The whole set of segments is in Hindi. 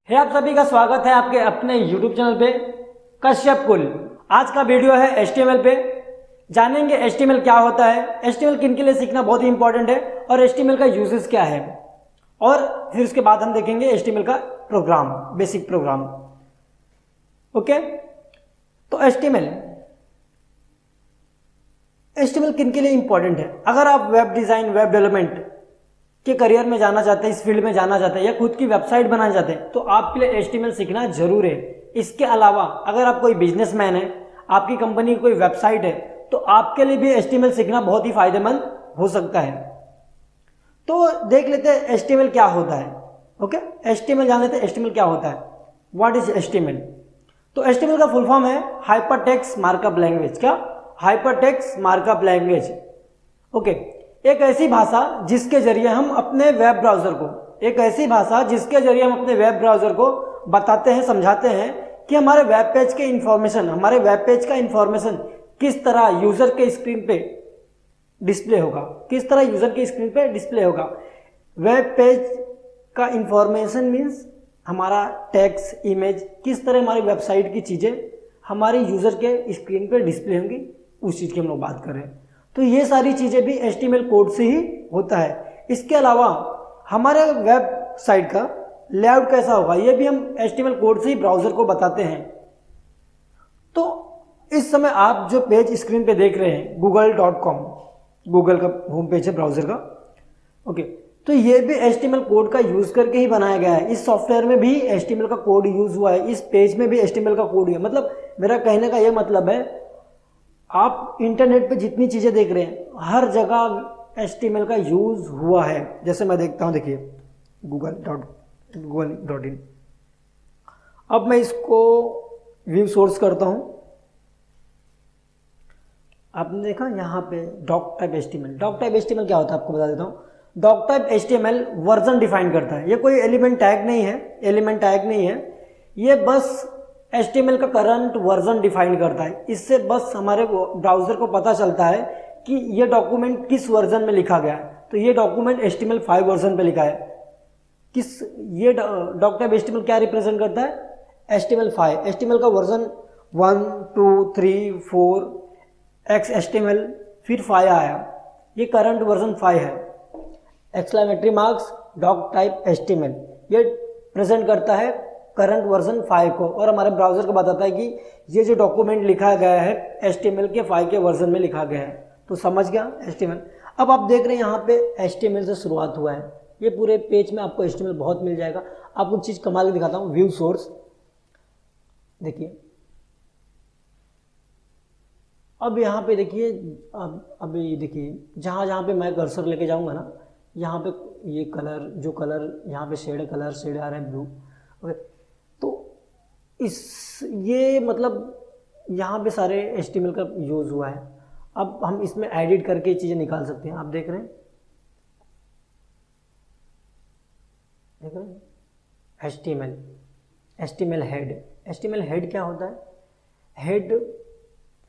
है आप सभी का स्वागत है आपके अपने YouTube चैनल पे कश्यप कुल। आज का वीडियो है HTML पे। जानेंगे HTML क्या होता है, HTML किन के लिए सीखना बहुत ही इंपॉर्टेंट है और HTML का यूजेस क्या है, और फिर उसके बाद हम देखेंगे HTML का प्रोग्राम, बेसिक प्रोग्राम। ओके, तो HTML किन के लिए इंपॉर्टेंट है। अगर आप वेब डिज़ाइन, वेब डेवलपमेंट के करियर में जाना चाहते हैं, इस फील्ड में जाना चाहते हैं या खुद की वेबसाइट बनाना चाहते हैं, तो आपके लिए HTML सीखना जरूर है। इसके अलावा अगर आप कोई बिजनेसमैन है, आपकी कंपनी की कोई वेबसाइट है, तो आपके लिए भी HTML सीखना बहुत ही फायदेमंद हो सकता है। तो देख लेते हैं HTML क्या होता है। ओके, HTML जान लेते हैं HTML क्या होता है। What is HTML? तो HTML का फुल फॉर्म है हाइपरटेक्स्ट मार्कअप लैंग्वेज। क्या? Hypertext markup language. ओके, एक ऐसी भाषा जिसके जरिए हम अपने वेब ब्राउजर को बताते हैं, समझाते हैं कि हमारे वेब पेज के इंफॉर्मेशन, हमारे वेब पेज का इंफॉर्मेशन किस तरह यूजर के स्क्रीन पे डिस्प्ले होगा, वेब पेज का इंफॉर्मेशन मीन्स हमारा टेक्स्ट, इमेज, किस तरह हमारी वेबसाइट की चीजें हमारे यूजर के स्क्रीन पे डिस्प्ले होंगी, उस चीज की हम लोग बात कर रहे हैं। तो ये सारी चीजें भी HTML कोड से ही होता है। इसके अलावा हमारे वेबसाइट का लेआउट कैसा होगा, ये भी हम HTML कोड से ही ब्राउजर को बताते हैं। तो इस समय आप जो पेज स्क्रीन पे देख रहे हैं google.com, गूगल का होम पेज है ब्राउजर का। ओके, तो ये भी HTML कोड का यूज करके ही बनाया गया है। इस सॉफ्टवेयर में भी HTML का कोड यूज हुआ है, इस पेज में भी HTML का कोड है। मतलब मेरा कहने का ये मतलब है, आप इंटरनेट पे जितनी चीजें देख रहे हैं हर जगह HTML का यूज हुआ है। जैसे मैं देखता हूं, देखिए google.in। अब मैं इसको व्यू सोर्स करता हूं। आपने देखा यहाँ पे डॉक टाइप HTML क्या होता है आपको बता देता हूँ। Doc type HTML version define करता है। ये कोई एलिमेंट टैग नहीं है, ये बस HTML का करंट वर्जन डिफाइन करता है। इससे बस हमारे ब्राउजर को पता चलता है कि ये डॉक्यूमेंट किस वर्जन में लिखा गया है। तो ये डॉक्यूमेंट HTML5 वर्जन पे लिखा है। ये डॉक टाइप HTML क्या रिप्रेजेंट करता है? HTML5। HTML का वर्जन 1, 2, 3, 4 XHTML फिर 5 आया, ये करंट वर्जन 5 है। Exclamatory marks doc type HTML ये प्रेजेंट करता है करंट वर्जन 5 को, और हमारे ब्राउजर को बताता है कि ये जो डॉक्यूमेंट लिखा गया है HTML के 5 के वर्जन में लिखा गया है। तो समझ गया HTML। अब आप देख रहे हैं यहाँ पे HTML से शुरुआत हुआ है। ये पूरे पेज में आपको HTML बहुत मिल जाएगा। आपको चीज कमाल के दिखाता हूँ, व्यू सोर्स देखिए। अब यहाँ पे देखिए, अभी देखिए जहाँ पे मैं कर्सर लेके जाऊँगा ना, यहाँ पे ये कलर, जो कलर यहाँ पे शेड आ रहा है ब्लू। ओके, तो ये मतलब यहाँ पे सारे HTML का यूज हुआ है। अब हम इसमें एडिट करके चीजें निकाल सकते हैं। आप देख रहे हैं HTML हेड क्या होता है? हेड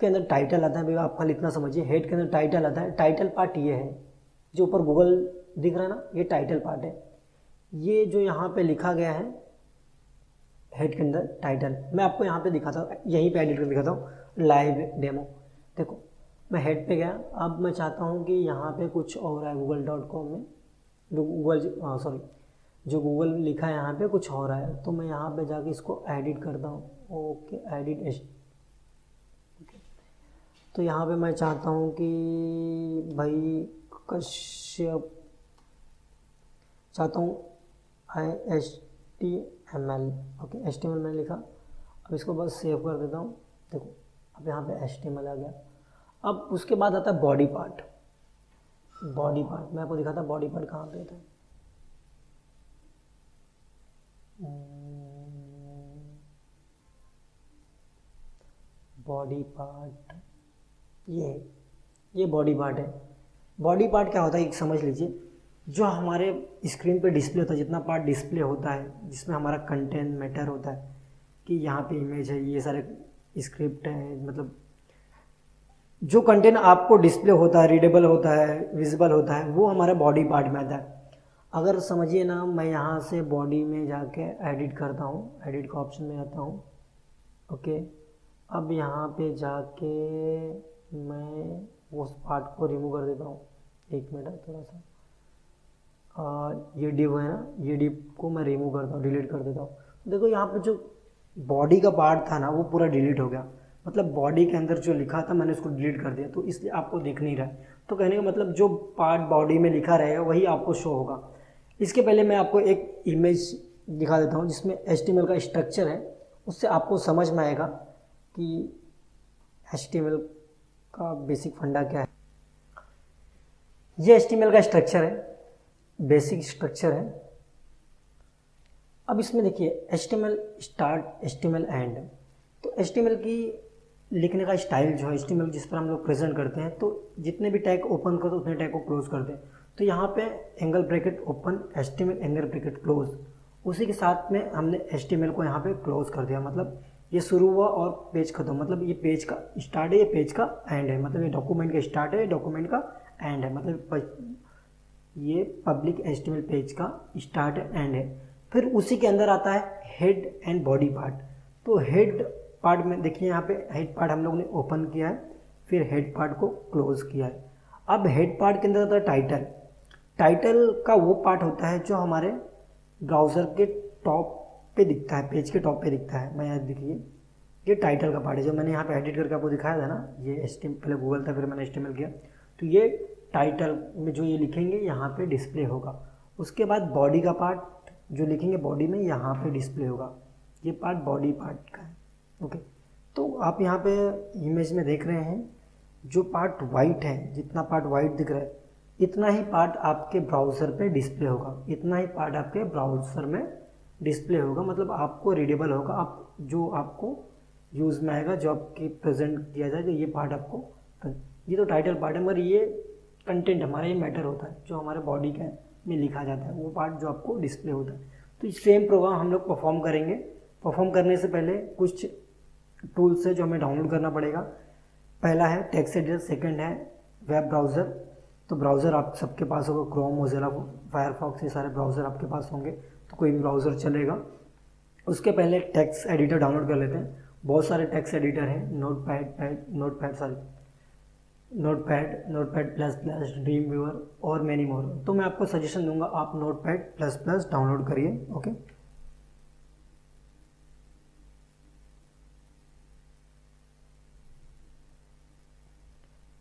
के अंदर टाइटल आता है। भाई आप खाली इतना समझिए, हेड के अंदर टाइटल आता है। टाइटल पार्ट ये है, जो ऊपर गूगल दिख रहा है ना, ये टाइटल पार्ट है। ये जो यहाँ पे लिखा गया है हेड के अंदर टाइटल, मैं आपको यहाँ पे दिखाता हूँ, यहीं पे एडिट कर दिखाता हूँ, लाइव डेमो। देखो मैं हेड पे गया, अब मैं चाहता हूँ कि यहाँ पे कुछ और है google.com में, जो गूगल लिखा है यहाँ पे कुछ और है। तो मैं यहाँ पे जाके इसको एडिट करता हूँ। Okay, edit. तो यहाँ पे मैं चाहता हूँ कि भाई कश्यप चाहता हूँ HTML। ओके, HTML मैंने लिखा। अब इसको बस सेव कर देता हूँ। देखो अब यहाँ पे HTML आ गया। अब उसके बाद आता है बॉडी पार्ट। मैं आपको दिखाता बॉडी पार्ट कहाँ पे होता है। बॉडी पार्ट, ये बॉडी पार्ट है। बॉडी पार्ट क्या होता है, एक समझ लीजिए। जो हमारे स्क्रीन पे डिस्प्ले होता है, जितना पार्ट डिस्प्ले होता है, जिसमें हमारा कंटेंट मैटर होता है कि यहाँ पे इमेज है, ये सारे स्क्रिप्ट है, मतलब जो कंटेंट आपको डिस्प्ले होता है, रीडेबल होता है, विजिबल होता है, वो हमारा बॉडी पार्ट में आता है। अगर समझिए ना, मैं यहाँ से बॉडी में जाके एडिट करता हूँ, एडिट का ऑप्शन में आता हूँ। ओके, अब यहाँ पे जाके मैं उस पार्ट को रिमूव कर देता हूँ। एक मिनट, थोड़ा सा ये डिव है ना, ये डिव को मैं रिमूव करता हूँ, डिलीट कर देता हूँ। देखो यहाँ पे जो बॉडी का पार्ट था ना वो पूरा डिलीट हो गया, मतलब बॉडी के अंदर जो लिखा था मैंने उसको डिलीट कर दिया, तो इसलिए आपको दिख नहीं रहा है। तो कहने का मतलब जो पार्ट बॉडी में लिखा रहेगा वही आपको शो होगा। इसके पहले मैं आपको एक इमेज दिखा देता हूँ जिसमें HTML का स्ट्रक्चर है, उससे आपको समझ में आएगा कि HTML का बेसिक फंडा क्या है। ये HTML का स्ट्रक्चर है, बेसिक स्ट्रक्चर है। अब इसमें देखिए HTML स्टार्ट, HTML एंड। तो HTML की लिखने का स्टाइल जो है, HTML जिस पर हम लोग प्रेजेंट करते हैं, तो जितने भी टैग ओपन करते हैं उतने टैग को क्लोज करते हैं। तो यहाँ पे angle bracket open, HTML angle bracket close, उसी के साथ में हमने HTML को यहाँ पे क्लोज कर दिया। मतलब ये शुरू हुआ और पेज खत्म, मतलब ये पेज का स्टार्ट है, ये पेज का एंड है, मतलब ये डॉक्यूमेंट का स्टार्ट है, ये डॉक्यूमेंट का एंड है, मतलब ये पब्लिक HTML पेज का स्टार्ट एंड है। फिर उसी के अंदर आता है हेड एंड बॉडी पार्ट। तो हेड पार्ट में देखिए यहाँ पे हेड पार्ट हम लोग ने ओपन किया है, फिर हेड पार्ट को क्लोज किया है। अब हेड पार्ट के अंदर आता है टाइटल। टाइटल का वो पार्ट होता है जो हमारे ब्राउज़र के टॉप पे दिखता है, पेज के टॉप पे दिखता है। मैं यहाँ देखिए, ये टाइटल का पार्ट है जो मैंने यहाँ पे एडिट करके आपको दिखाया था ना, ये पहले गूगल था फिर मैंने HTML किया, तो ये टाइटल में जो ये लिखेंगे यहाँ पे डिस्प्ले होगा। उसके बाद बॉडी का पार्ट जो लिखेंगे बॉडी में यहाँ पे डिस्प्ले होगा, ये पार्ट बॉडी पार्ट का है। ओके, तो आप यहाँ पे इमेज में देख रहे हैं जो पार्ट वाइट है, जितना पार्ट वाइट दिख रहा है इतना ही पार्ट आपके ब्राउज़र पे डिस्प्ले होगा, इतना ही पार्ट आपके ब्राउज़र में डिस्प्ले होगा, मतलब आपको रीडेबल होगा, आप जो आपको यूज़ में आएगा, जो आपके प्रेजेंट किया जाएगा ये पार्ट आपको। ये तो टाइटल पार्ट है, मगर ये कंटेंट हमारा ये मैटर होता है जो हमारे बॉडी के में लिखा जाता है, वो पार्ट जो आपको डिस्प्ले होता है। तो सेम प्रोग्राम हम लोग परफॉर्म करेंगे। परफॉर्म करने से पहले कुछ टूल्स है जो हमें डाउनलोड करना पड़ेगा। पहला है टेक्स्ट एडिटर, सेकंड है वेब ब्राउज़र। तो ब्राउज़र आप सबके पास होगा, क्रोम, मोज़िला, फायरफॉक्स, ये सारे ब्राउज़र आपके पास होंगे, तो कोई भी ब्राउज़र चलेगा। उसके पहले टेक्स्ट एडिटर डाउनलोड कर लेते हैं। बहुत सारे टेक्स्ट एडिटर हैं, notepad plus plus, dream viewer और मैनी मोर। तो मैं आपको सजेशन दूंगा आप नोटपैड प्लस प्लस डाउनलोड करिए। ओके,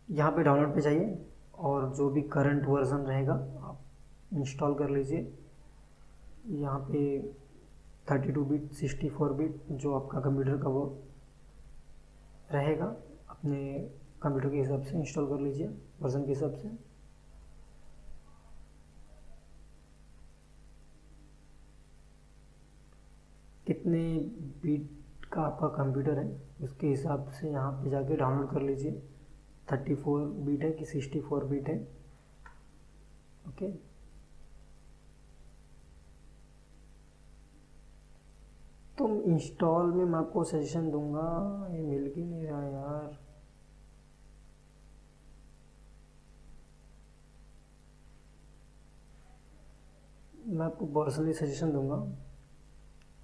यहाँ पे डाउनलोड पे जाइए और जो भी करंट वर्जन रहेगा आप इंस्टॉल कर लीजिए। यहाँ पे 32 बिट 64 बिट जो आपका कंप्यूटर का वो रहेगा, अपने कंप्यूटर के हिसाब से इंस्टॉल कर लीजिए, वर्जन के हिसाब से। कितने बिट का आपका कंप्यूटर है उसके हिसाब से यहाँ पे जाके डाउनलोड कर लीजिए। 34 बिट है कि 64 बिट है। ओके, तो इंस्टॉल में मैं आपको सजेशन दूंगा, ये मिल के नहीं रहा यार। मैं आपको पर्सनली सजेशन दूंगा,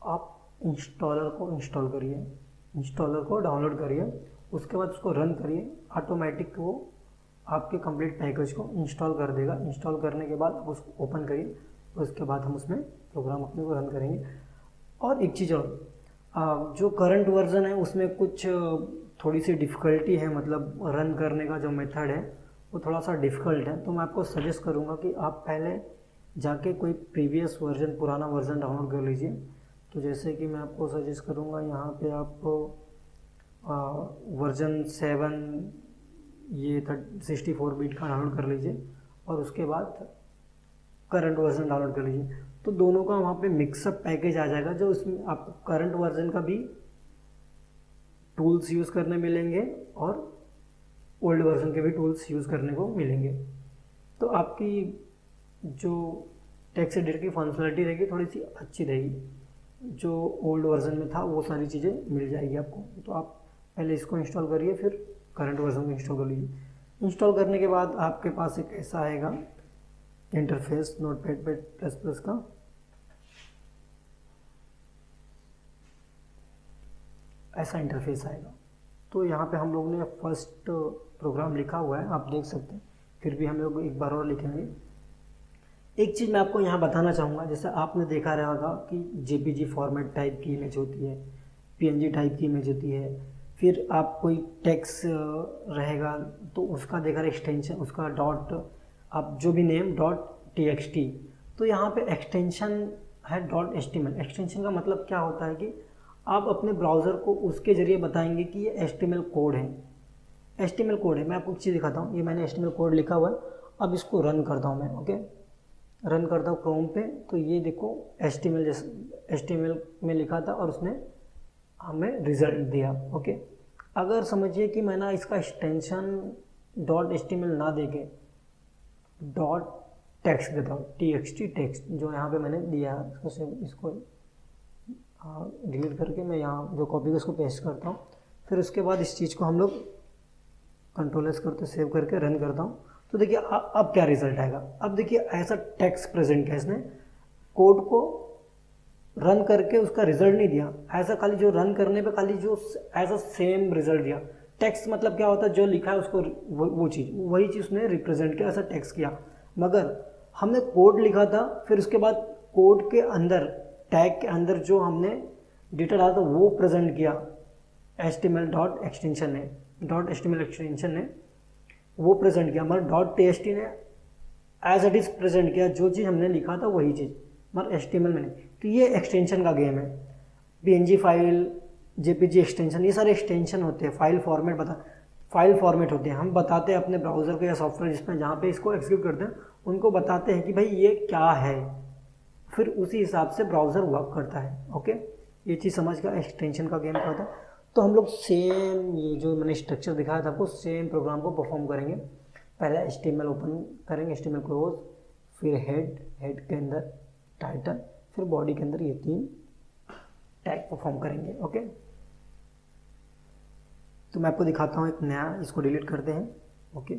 आप इंस्टॉलर को इंस्टॉल करिए, इंस्टॉलर को डाउनलोड करिए, उसके बाद उसको रन करिए, ऑटोमेटिक वो आपके कंप्लीट पैकेज को इंस्टॉल कर देगा। इंस्टॉल करने के बाद आप उसको ओपन करिए, उसके बाद हम उसमें प्रोग्राम अपने को रन करेंगे। और एक चीज़ और, जो करंट वर्जन है उसमें कुछ थोड़ी सी डिफ़िकल्टी है, मतलब रन करने का जो मेथड है वो थोड़ा सा डिफ़िकल्ट है। तो मैं आपको सजेस्ट करूँगा कि आप पहले जाके कोई प्रीवियस वर्जन, पुराना वर्जन डाउनलोड कर लीजिए। तो जैसे कि मैं आपको सजेस्ट करूँगा, यहाँ पे आप वर्जन 7 ये 64 बिट का डाउनलोड कर लीजिए और उसके बाद करंट वर्जन डाउनलोड कर लीजिए। तो दोनों का वहाँ पे मिक्सअप पैकेज आ जाएगा, जो उसमें आपको करंट वर्जन का भी टूल्स यूज़ करने मिलेंगे और ओल्ड वर्जन के भी टूल्स यूज़ करने को मिलेंगे। तो आपकी जो टेक्स्ट एडिटर की फंक्शनलिटी रहेगी थोड़ी सी अच्छी रहेगी, जो ओल्ड वर्जन में था वो सारी चीज़ें मिल जाएगी आपको। तो आप पहले इसको इंस्टॉल करिए, फिर करंट वर्जन को इंस्टॉल कर लीजिए। इंस्टॉल करने के बाद आपके पास एक ऐसा आएगा इंटरफेस नोटपैड प्लस प्लस का ऐसा इंटरफेस आएगा। तो यहाँ पे हम लोग ने फर्स्ट प्रोग्राम लिखा हुआ है, आप देख सकते हैं, फिर भी हम लोग एक बार और लिखेंगे। एक चीज़ मैं आपको यहाँ बताना चाहूँगा, जैसे आपने देखा रहेगा कि जेपीजी फॉर्मेट टाइप की इमेज होती है, पीएनजी टाइप की इमेज होती है, फिर आप कोई टेक्स्ट रहेगा तो उसका देखा एक्सटेंशन, उसका डॉट, आप जो भी नेम डॉट टीएक्सटी, तो यहाँ पे एक्सटेंशन है डॉट एचटीएमएल। एक्सटेंशन का मतलब क्या होता है कि आप अपने ब्राउज़र को उसके ज़रिए बताएंगे कि ये एचटीएमएल कोड है, एचटीएमएल कोड है। मैं आपको एक चीज़ दिखाता हूँ, ये मैंने एचटीएमएल कोड लिखा हुआ है, अब इसको रन करता हूँ मैं, ओके, रन करता हूँ क्रोम पे, तो ये देखो एचटीएमएल जैसे एचटीएमएल में लिखा था और उसने हमें रिजल्ट दिया, ओके। अगर समझिए कि मैंने इसका एक्सटेंशन डॉट एचटीएमएल ना देके डॉट टेक्स्ट देता हूँ, टीएक्सटी टेक्स्ट, जो यहाँ पे मैंने दिया है, इसको डिलीट करके मैं यहाँ जो कॉपी को इसको पेस्ट करता हूँ, फिर उसके बाद इस चीज़ को हम लोग कंट्रोल एस करते सेव करके रन करता हूँ। तो देखिए अब क्या रिजल्ट आएगा। अब देखिए ऐसा टेक्स्ट प्रेजेंट किया इसने, कोड को रन करके उसका रिजल्ट नहीं दिया, ऐसा खाली जो रन करने पे खाली जो ऐसा सेम रिजल्ट दिया। टेक्स्ट मतलब क्या होता है, जो लिखा है उसको वो चीज़, वही चीज़ उसने रिप्रेजेंट किया, ऐसा टेक्स्ट किया। मगर हमने कोड लिखा था, फिर उसके बाद कोड के अंदर टैग के अंदर जो हमने डेटा डाला था वो प्रेजेंट किया HTML डॉट एक्सटेंशन ने, डॉट HTML एक्सटेंशन ने वो प्रेजेंट किया, मगर डॉट TXT ने एज इट इज़ प्रेजेंट किया, जो चीज़ हमने लिखा था वही चीज़, मगर HTML में नहीं। तो ये एक्सटेंशन का गेम है। PNG फाइल, JPG एक्सटेंशन, ये सारे एक्सटेंशन होते हैं, फाइल फॉर्मेट होते हैं। हम बताते हैं अपने ब्राउज़र को या सॉफ्टवेयर जिसमें जहाँ पे इसको एग्जीक्यूट करते हैं, उनको बताते हैं कि भाई ये क्या है, फिर उसी हिसाब से ब्राउज़र वर्क करता है, ओके। ये चीज़ समझ का एक्सटेंशन का गेम क्या होता है। तो हम लोग सेम ये जो मैंने स्ट्रक्चर दिखाया था आपको, सेम प्रोग्राम को परफॉर्म करेंगे। पहले HTML ओपन करेंगे, HTML क्लोज, फिर हेड के अंदर टाइटल, फिर बॉडी के अंदर ये 3 टैग परफॉर्म करेंगे, ओके। तो मैं आपको दिखाता हूँ एक नया, इसको डिलीट करते हैं, ओके,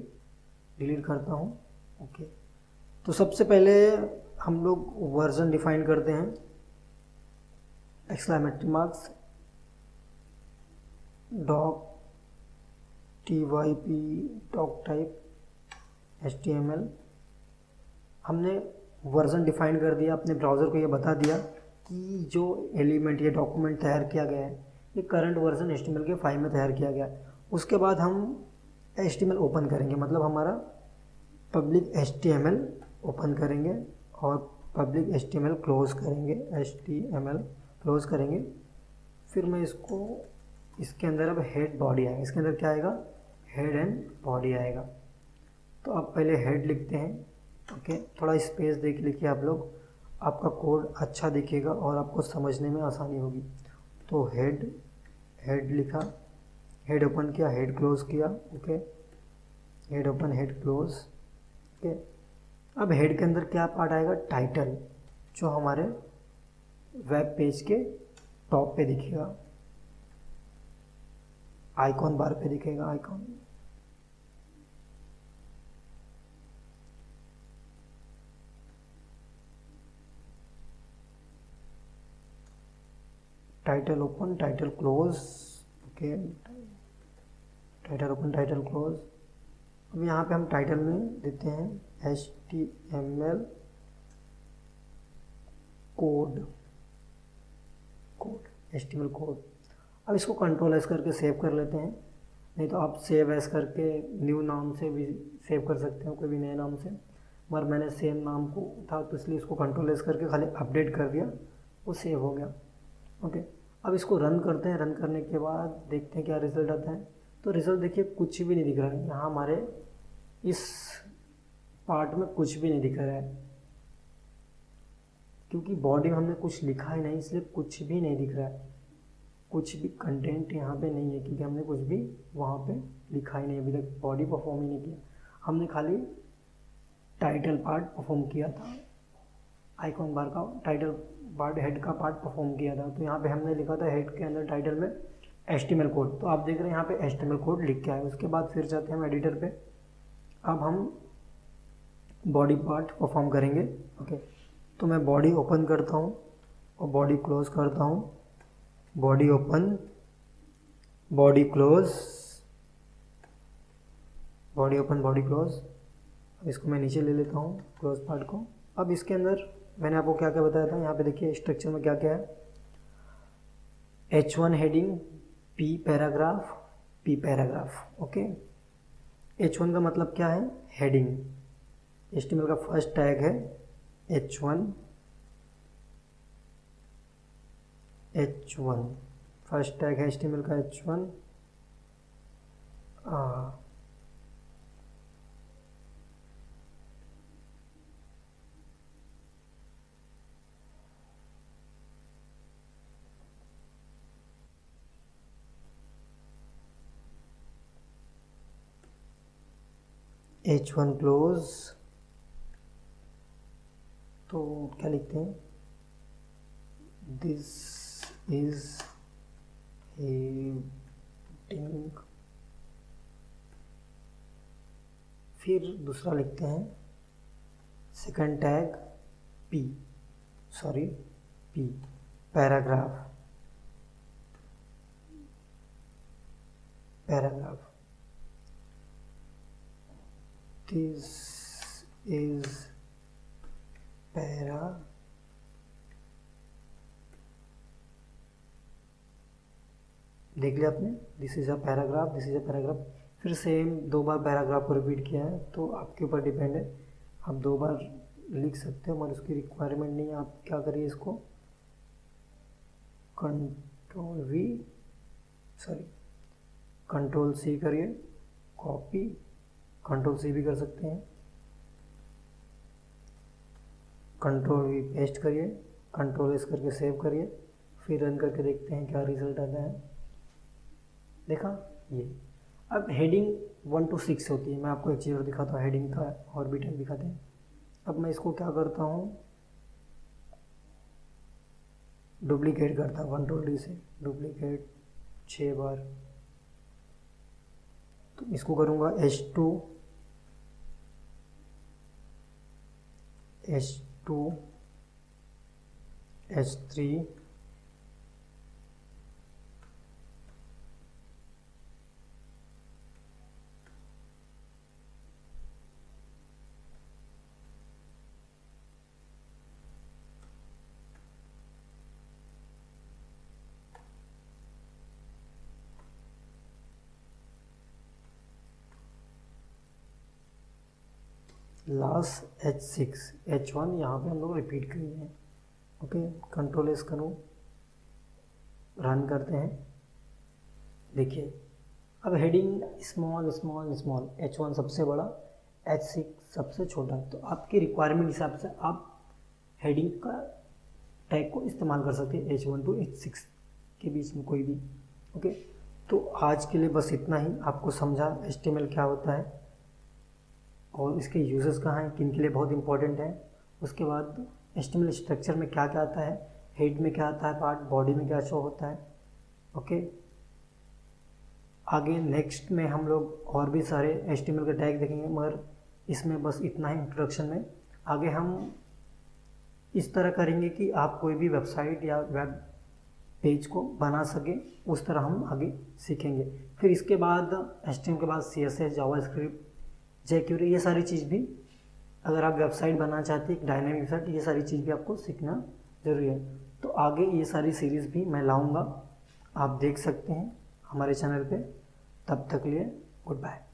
डिलीट करता हूँ, ओके। तो सबसे पहले हम लोग वर्जन डिफाइन करते हैं, exclamatory marks doc TYP doc type HTML। हमने वर्जन डिफाइन कर दिया, अपने ब्राउज़र को ये बता दिया कि जो एलिमेंट ये डॉक्यूमेंट तैयार किया गया है ये करंट वर्जन HTML के फाइल में तैयार किया गया है। उसके बाद हम HTML ओपन करेंगे, मतलब हमारा पब्लिक HTML ओपन करेंगे और पब्लिक HTML क्लोज करेंगे, HTML क्लोज करेंगे। फिर मैं इसको, इसके अंदर अब हेड बॉडी आएगा, इसके अंदर क्या आएगा, हेड एंड बॉडी आएगा। तो अब पहले हेड लिखते हैं, ओके, थोड़ा स्पेस देख लिखिए आप लोग, आपका कोड अच्छा दिखेगा और आपको समझने में आसानी होगी। तो हेड लिखा, हेड ओपन किया, हेड क्लोज किया, okay, head open head close, okay. अब हेड के अंदर क्या पार्ट आएगा, टाइटल, जो हमारे वेब पेज के टॉप पे दिखेगा, आइकॉन बार पे दिखेगा, icon, title open title close, okay, title open title close. अब यहाँ पे हम टाइटल में देते हैं HTML कोड, HTML कोड। अब इसको कंट्रोल एस करके सेव कर लेते हैं, नहीं तो आप सेव एस करके न्यू नाम से भी सेव कर सकते हो, कोई भी नए नाम से, मगर मैंने सेम नाम को था तो इसलिए इसको कंट्रोल एस करके खाली अपडेट कर दिया, वो सेव हो गया, ओके। अब इसको रन करते हैं, रन करने के बाद देखते हैं क्या रिज़ल्ट आता है। तो रिज़ल्ट देखिए कुछ भी नहीं दिख रहा है, यहाँ हमारे इस पार्ट में कुछ भी नहीं दिख रहा है, क्योंकि बॉडी में हमने कुछ लिखा ही नहीं, इसलिए कुछ भी नहीं दिख रहा है, कुछ भी कंटेंट यहाँ पे नहीं है, क्योंकि हमने कुछ भी वहाँ पे लिखा ही नहीं, अभी तक बॉडी परफॉर्म ही नहीं किया, हमने खाली टाइटल पार्ट परफॉर्म किया था, आइकॉन बार का टाइटल पार्ट, हेड का पार्ट परफॉर्म किया था। तो यहाँ पे हमने लिखा था हेड के अंदर टाइटल में HTML कोड, तो आप देख रहे हैं यहाँ पे HTML कोड लिख के आए। उसके बाद फिर जाते हैं हम एडिटर पे, अब हम बॉडी पार्ट परफॉर्म करेंगे। ओके, तो मैं बॉडी ओपन करता हूँ और बॉडी क्लोज करता हूँ, body open, body close, body open, body close. अब इसको मैं नीचे ले लेता हूँ क्लोज पार्ट को। अब इसके अंदर मैंने आपको क्या क्या बताया था, यहाँ पे देखिए स्ट्रक्चर में क्या क्या है। H1 heading, P paragraph, P paragraph. Okay, H1 का मतलब क्या है, हेडिंग। HTML का फर्स्ट टैग है H1, H1 फर्स्ट टैग है HTML का H1। H1 क्लोज, तो क्या लिखते हैं, दिस इज हेडिंग। फिर दूसरा लिखते हैं second tag P paragraph, this is para, देख लिया आपने, this is a paragraph, this is a paragraph. फिर सेम 2 बार पैराग्राफ को रिपीट किया है, तो आपके ऊपर डिपेंड है, आप 2 बार लिख सकते हो, मगर उसकी रिक्वायरमेंट नहीं है। आप क्या करिए, इसको कंट्रोल C करिए, कॉपी, कंट्रोल C भी कर सकते हैं, कंट्रोल V पेस्ट करिए, कंट्रोल S करके सेव करिए, फिर रन करके देखते हैं क्या रिजल्ट आता है। देखा ये। अब हेडिंग 1 to 6 होती है। मैं आपको एक चीज़ और दिखाता हूँ, हेडिंग का और भी टाइप दिखाते हैं। अब मैं इसको क्या करता हूँ, डुप्लीकेट करता हूँ, कंट्रोल D से डुप्लीकेट 6 बार। तो इसको करूँगा H2, H3, last H6, H1 यहाँ पे हम लोग रिपीट करेंगे हैं। ओके, कंट्रोल S करूँ, रन करते हैं, देखिए अब heading small small small, H1 सबसे बड़ा, H6 सबसे छोटा। तो आपकी रिक्वायरमेंट हिसाब से आप हेडिंग का टैग को इस्तेमाल कर सकते हैं H1 to H6 के बीच में कोई भी। ओके, तो आज के लिए बस इतना ही। आपको समझा HTML क्या होता है और इसके यूजेस कहाँ हैं, किन के लिए बहुत इंपॉर्टेंट है। उसके बाद HTML स्ट्रक्चर में क्या क्या आता है, हेड में क्या आता है पार्ट, बॉडी में क्या शो होता है। ओके, आगे नेक्स्ट में हम लोग और भी सारे HTML के टैग देखेंगे, मगर इसमें बस इतना ही इंट्रोडक्शन में। आगे हम इस तरह करेंगे कि आप कोई भी वेबसाइट या वेब पेज को बना सके, उस तरह हम आगे सीखेंगे। फिर इसके बाद HTML के बाद CSS, जावास्क्रिप्ट, jQuery, ये सारी चीज़ भी, अगर आप वेबसाइट बनाना चाहते हैं, एक डायनामिक वेबसाइट, ये सारी चीज़ भी आपको सीखना ज़रूरी है। तो आगे ये सारी सीरीज़ भी मैं लाऊंगा, आप देख सकते हैं हमारे चैनल पे। तब तक लिए गुड बाय।